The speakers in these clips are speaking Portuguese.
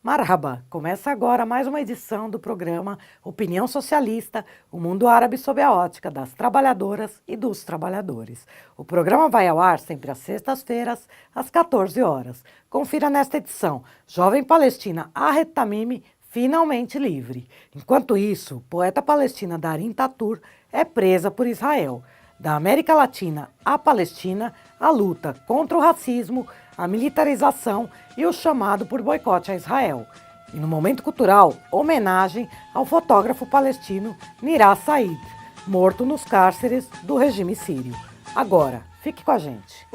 Marhaba! Começa agora mais uma edição do programa Opinião Socialista, o mundo árabe sob a ótica das trabalhadoras e dos trabalhadores. O programa vai ao ar sempre às sextas-feiras, às 14 horas. Confira nesta edição, jovem palestina Ahed Tamimi finalmente livre. Enquanto isso, poeta palestina Darin Tatur é presa por Israel. Da América Latina à Palestina, a luta contra o racismo, a militarização e o chamado por boicote a Israel. E no momento cultural, homenagem ao fotógrafo palestino Nirá Said, morto nos cárceres do regime sírio. Agora, fique com a gente.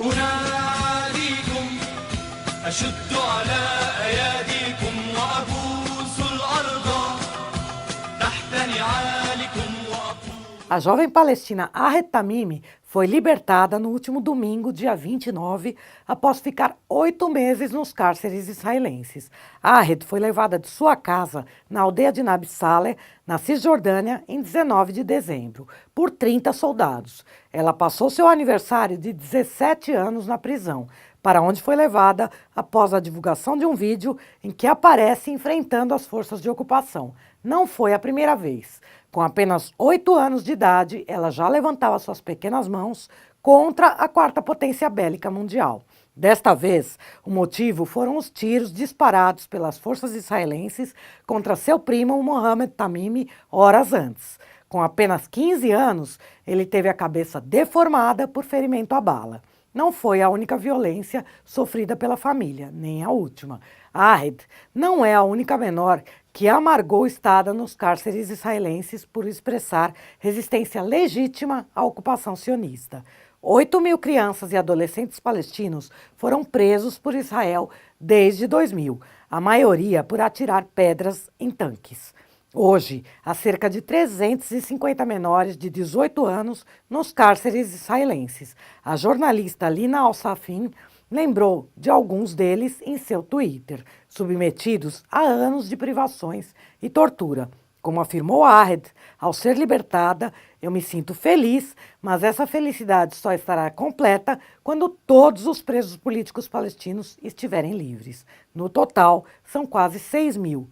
A jovem palestina Ahed Tamimi foi libertada no último domingo, dia 29, após ficar 8 meses nos cárceres israelenses. Ahed foi levada de sua casa na aldeia de Nabi Saleh, na Cisjordânia, em 19 de dezembro, por 30 soldados. Ela passou seu aniversário de 17 anos na prisão, para onde foi levada após a divulgação de um vídeo em que aparece enfrentando as forças de ocupação. Não foi a primeira vez. Com apenas 8 anos de idade, ela já levantava suas pequenas mãos contra a quarta potência bélica mundial. Desta vez, o motivo foram os tiros disparados pelas forças israelenses contra seu primo Mohammed Tamimi horas antes. Com apenas 15 anos, ele teve a cabeça deformada por ferimento à bala. Não foi a única violência sofrida pela família, nem a última. Ahed não é a única menor que amargou estada nos cárceres israelenses por expressar resistência legítima à ocupação sionista. 8.000 crianças e adolescentes palestinos foram presos por Israel desde 2000, a maioria por atirar pedras em tanques. Hoje, há cerca de 350 menores de 18 anos nos cárceres israelenses. A jornalista Lina Al-Safin lembrou de alguns deles em seu Twitter, submetidos a anos de privações e tortura. Como afirmou Ahed, ao ser libertada, eu me sinto feliz, mas essa felicidade só estará completa quando todos os presos políticos palestinos estiverem livres. No total, são quase 6.000.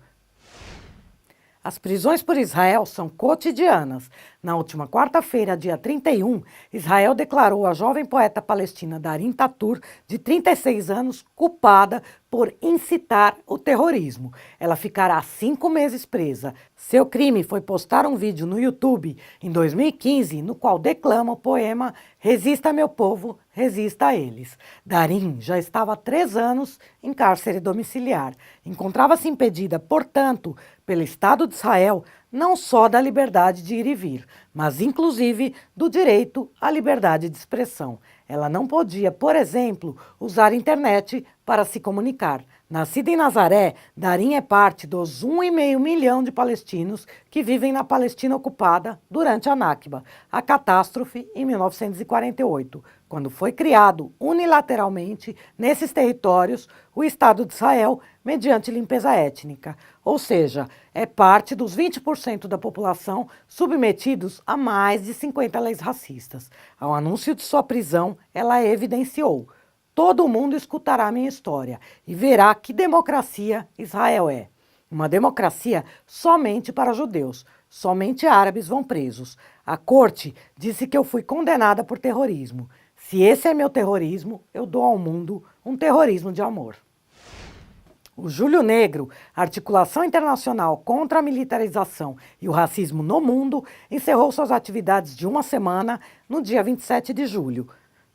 As prisões por Israel são cotidianas. Na última quarta-feira, dia 31, Israel declarou a jovem poeta palestina Darin Tatur, de 36 anos, culpada por incitar o terrorismo. Ela ficará 5 meses presa. Seu crime foi postar um vídeo no YouTube em 2015, no qual declama o poema "Resista, meu povo, resista a eles". Darin já estava há 3 anos em cárcere domiciliar. Encontrava-se impedida, portanto, pelo Estado de Israel, não só da liberdade de ir e vir, mas inclusive do direito à liberdade de expressão. Ela não podia, por exemplo, usar a internet para se comunicar. Nascida em Nazaré, Darin é parte dos 1,5 milhão de palestinos que vivem na Palestina ocupada durante a Nakba, a catástrofe em 1948, quando foi criado unilateralmente nesses territórios o Estado de Israel mediante limpeza étnica, ou seja, é parte dos 20% da população submetidos a mais de 50 leis racistas. Ao anúncio de sua prisão, ela evidenciou: todo mundo escutará minha história e verá que democracia Israel é. Uma democracia somente para judeus. Somente árabes vão presos. A corte disse que eu fui condenada por terrorismo. Se esse é meu terrorismo, eu dou ao mundo um terrorismo de amor. O Julho Negro, articulação internacional contra a militarização e o racismo no mundo, encerrou suas atividades de uma semana no dia 27 de julho,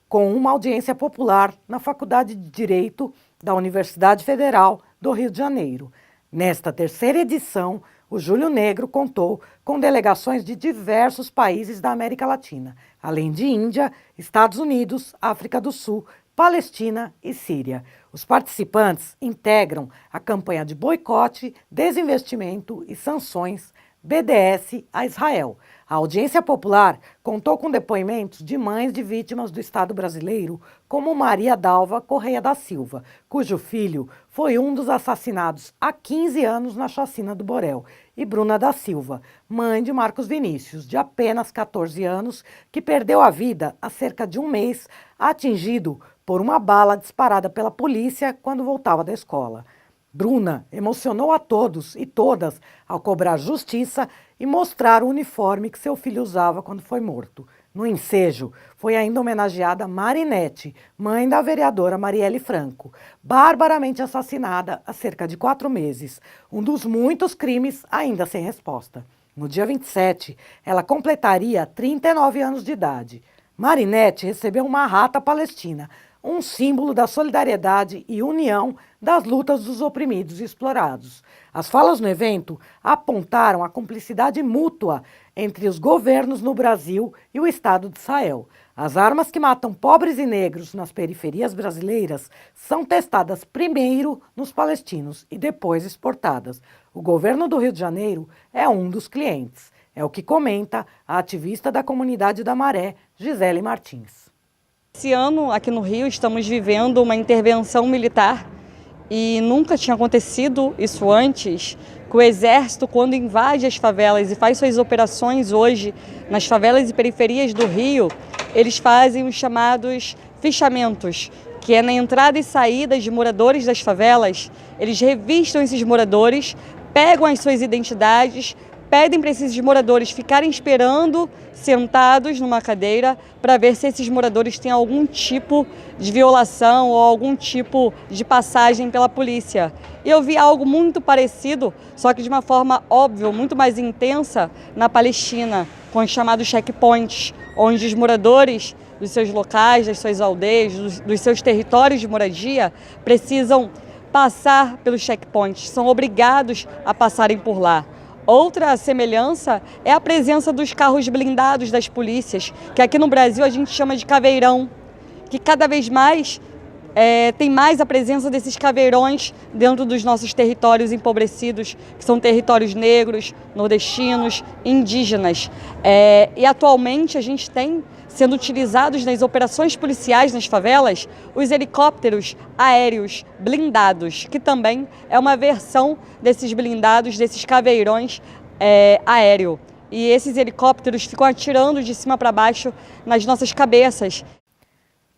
com uma audiência popular na Faculdade de Direito da Universidade Federal do Rio de Janeiro. Nesta terceira edição, o Julho Negro contou com delegações de diversos países da América Latina, além de Índia, Estados Unidos, África do Sul, Palestina e Síria. Os participantes integram a campanha de boicote, desinvestimento e sanções BDS a Israel. A audiência popular contou com depoimentos de mães de vítimas do Estado brasileiro, como Maria Dalva Correia da Silva, cujo filho foi um dos assassinados há 15 anos na chacina do Borel, e Bruna da Silva, mãe de Marcos Vinícius, de apenas 14 anos, que perdeu a vida há cerca de um mês, atingido por uma bala disparada pela polícia quando voltava da escola. Bruna emocionou a todos e todas ao cobrar justiça e mostrar o uniforme que seu filho usava quando foi morto. No ensejo, foi ainda homenageada Marinete, mãe da vereadora Marielle Franco, barbaramente assassinada há cerca de 4 meses, um dos muitos crimes ainda sem resposta. No dia 27, ela completaria 39 anos de idade. Marinete recebeu uma rata palestina, um símbolo da solidariedade e união das lutas dos oprimidos e explorados. As falas no evento apontaram a cumplicidade mútua entre os governos no Brasil e o Estado de Israel. As armas que matam pobres e negros nas periferias brasileiras são testadas primeiro nos palestinos e depois exportadas. O governo do Rio de Janeiro é um dos clientes. É o que comenta a ativista da comunidade da Maré, Gisele Martins. Esse ano, aqui no Rio, estamos vivendo uma intervenção militar e nunca tinha acontecido isso antes, que o Exército, quando invade as favelas e faz suas operações hoje nas favelas e periferias do Rio, eles fazem os chamados fichamentos, que é na entrada e saída de moradores das favelas. Eles revistam esses moradores, pegam as suas identidades, pedem para esses moradores ficarem esperando sentados numa cadeira para ver se esses moradores têm algum tipo de violação ou algum tipo de passagem pela polícia. E eu vi algo muito parecido, só que de uma forma óbvia, muito mais intensa, na Palestina, com os chamados checkpoints, onde os moradores dos seus locais, das suas aldeias, dos seus territórios de moradia, precisam passar pelos checkpoints, são obrigados a passarem por lá. Outra semelhança é a presença dos carros blindados das polícias, que aqui no Brasil a gente chama de caveirão, que cada vez mais tem mais a presença desses caveirões dentro dos nossos territórios empobrecidos, que são territórios negros, nordestinos, indígenas. E atualmente a gente tem sendo utilizados nas operações policiais nas favelas os helicópteros aéreos blindados, que também é uma versão desses blindados, desses caveirões aéreo. E esses helicópteros ficam atirando de cima para baixo nas nossas cabeças.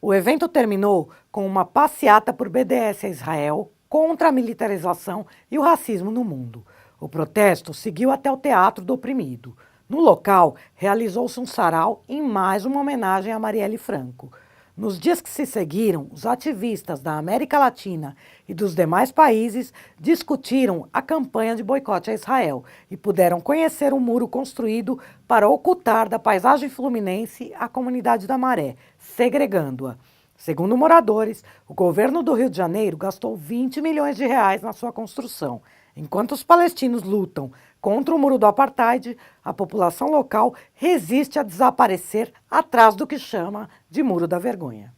O evento terminou com uma passeata por BDS a Israel contra a militarização e o racismo no mundo. O protesto seguiu até o Teatro do Oprimido. No local, realizou-se um sarau em mais uma homenagem a Marielle Franco. Nos dias que se seguiram, os ativistas da América Latina e dos demais países discutiram a campanha de boicote a Israel e puderam conhecer um muro construído para ocultar da paisagem fluminense a comunidade da Maré, segregando-a. Segundo moradores, o governo do Rio de Janeiro gastou 20 milhões de reais na sua construção. Enquanto os palestinos lutam contra o muro do apartheid, a população local resiste a desaparecer atrás do que chama de Muro da Vergonha.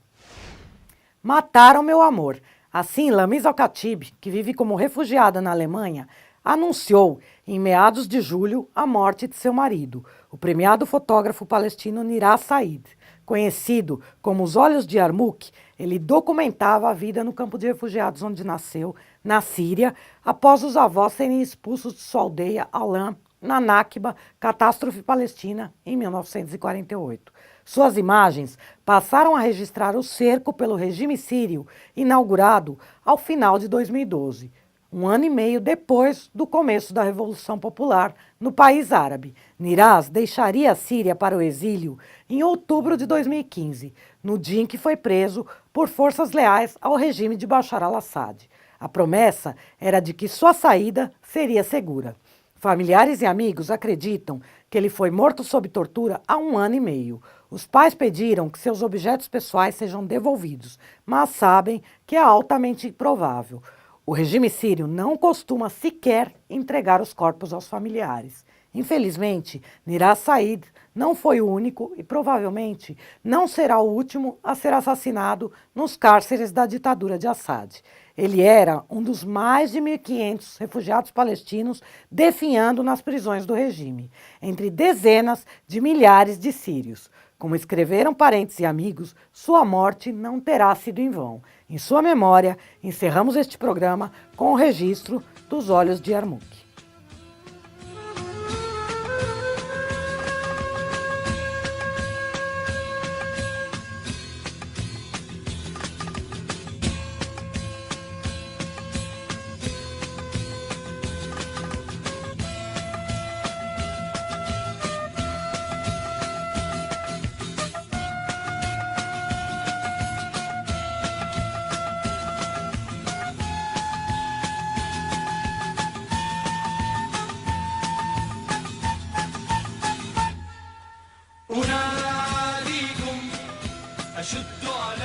Mataram meu amor. Assim, Lamis Al-Khatib, que vive como refugiada na Alemanha, anunciou, em meados de julho, a morte de seu marido, o premiado fotógrafo palestino Nirá Said. Conhecido como Os Olhos de Yarmouk, ele documentava a vida no campo de refugiados onde nasceu, na Síria, após os avós serem expulsos de sua aldeia, Alam, na Nakba, catástrofe palestina, em 1948. Suas imagens passaram a registrar o cerco pelo regime sírio, inaugurado ao final de 2012. Um ano e meio depois do começo da Revolução Popular no país árabe. Nirás deixaria a Síria para o exílio em outubro de 2015, no dia em que foi preso por forças leais ao regime de Bashar al-Assad. A promessa era de que sua saída seria segura. Familiares e amigos acreditam que ele foi morto sob tortura há 1 ano e meio. Os pais pediram que seus objetos pessoais sejam devolvidos, mas sabem que é altamente improvável. O regime sírio não costuma sequer entregar os corpos aos familiares. Infelizmente, Nirá Said não foi o único e provavelmente não será o último a ser assassinado nos cárceres da ditadura de Assad. Ele era um dos mais de 1.500 refugiados palestinos definhando nas prisões do regime, entre dezenas de milhares de sírios. Como escreveram parentes e amigos, sua morte não terá sido em vão. Em sua memória, encerramos este programa com o registro dos Olhos de Yarmouk. أناديكم أشد على